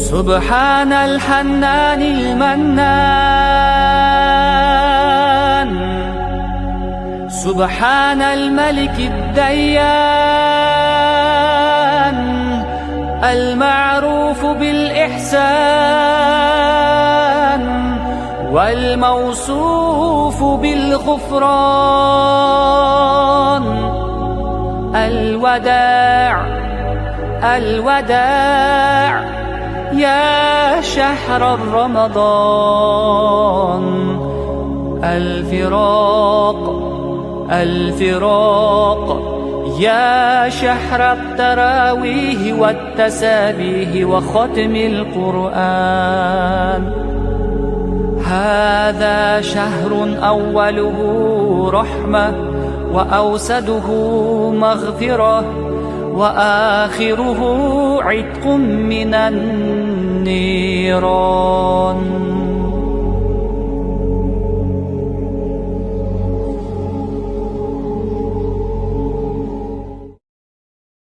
سبحان الحنان المنان، سبحان الملك الديان، المعروف بالإحسان والموصوف بالغفران. الوداع الوداع يا شهر رمضان، الفراق الفراق يا شهر التراويح والتسابيح وختم القرآن. هذا شهر أوله رحمة وأوسده مغفرة وآخره عتق من النيران.